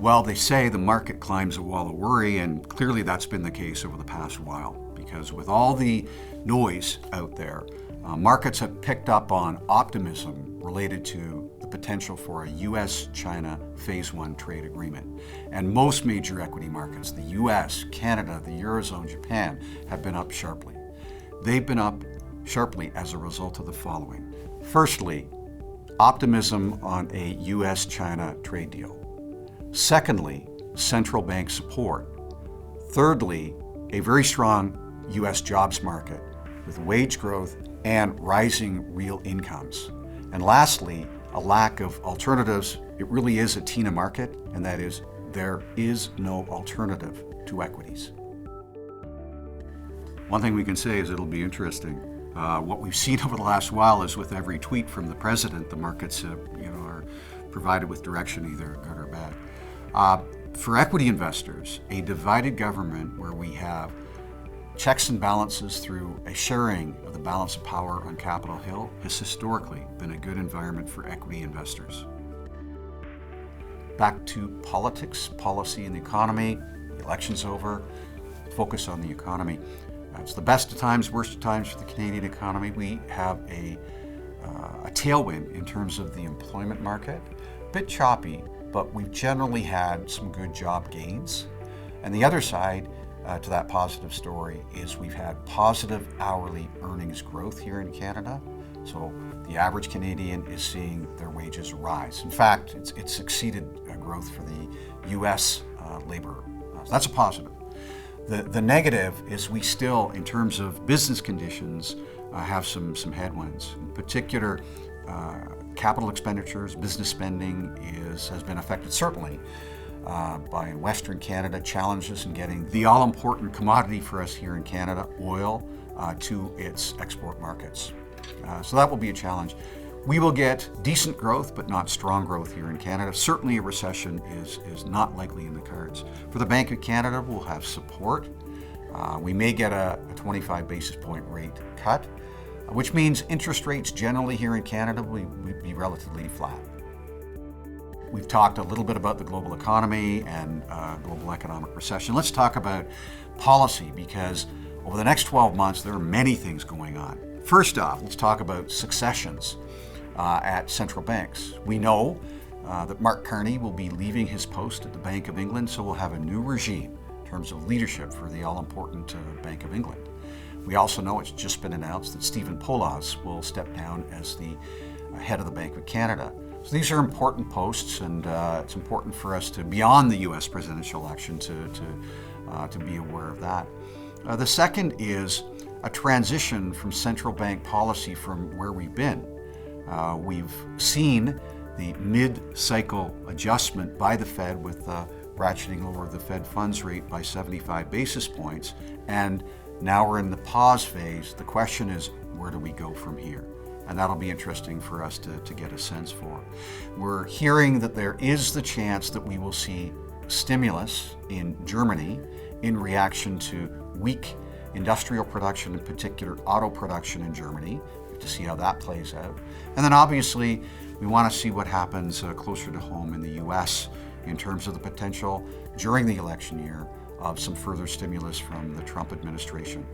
Well, they say the market climbs a wall of worry, and clearly that's been the case over the past while, because with all the noise out there, markets have picked up on optimism related to the potential for a U.S.-China Phase 1 trade agreement. And most major equity markets, the U.S., Canada, the Eurozone, Japan, have been up sharply. They've been up sharply as a result of the following. Firstly, optimism on a U.S.-China trade deal. Secondly, central bank support. Thirdly, a very strong U.S. jobs market with wage growth and rising real incomes. And lastly, a lack of alternatives. It really is a TINA market, and that is, there is no alternative to equities. One thing we can say is it'll be interesting. What we've seen over the last while is with every tweet from the president, the markets are provided with direction, either good or bad. For equity investors, a divided government where we have checks and balances through a sharing of the balance of power on Capitol Hill has historically been a good environment for equity investors. Back to politics, policy, and the economy. The election's over. Focus on the economy. It's the best of times, worst of times for the Canadian economy. We have a tailwind in terms of the employment market. A bit choppy, but we've generally had some good job gains. And the other side to that positive story is we've had positive hourly earnings growth here in Canada. So the average Canadian is seeing their wages rise. In fact, it's exceeded growth for the U.S. labor. So that's a positive. The negative is we still, in terms of business conditions, have some headwinds. In particular, capital expenditures, business spending has been affected certainly by in Western Canada challenges in getting the all-important commodity for us here in Canada, oil, to its export markets. So that will be a challenge. We will get decent growth, but not strong growth here in Canada. Certainly a recession is not likely in the cards. For the Bank of Canada, we'll have support. We may get a 25 basis point rate cut, which means interest rates generally here in Canada will be relatively flat. We've talked a little bit about the global economy and global economic recession. Let's talk about policy, because over the next 12 months, there are many things going on. First off, let's talk about successions at central banks. We know that Mark Carney will be leaving his post at the Bank of England, so we'll have a new regime in terms of leadership for the all-important Bank of England. We also know it's just been announced that Stephen Poloz will step down as the head of the Bank of Canada. So these are important posts, and it's important for us to, beyond the U.S. presidential election, to be aware of that. The second is a transition from central bank policy from where we've been. We've seen the mid-cycle adjustment by the Fed with ratcheting lower the Fed funds rate by 75 basis points, and now we're in the pause phase. The question is, where do we go from here? And that'll be interesting for us to get a sense for. We're hearing that there is the chance that we will see stimulus in Germany in reaction to weak industrial production, in particular auto production in Germany, to see how that plays out. And then obviously, we want to see what happens closer to home in the U.S. in terms of the potential during the election year of some further stimulus from the Trump administration.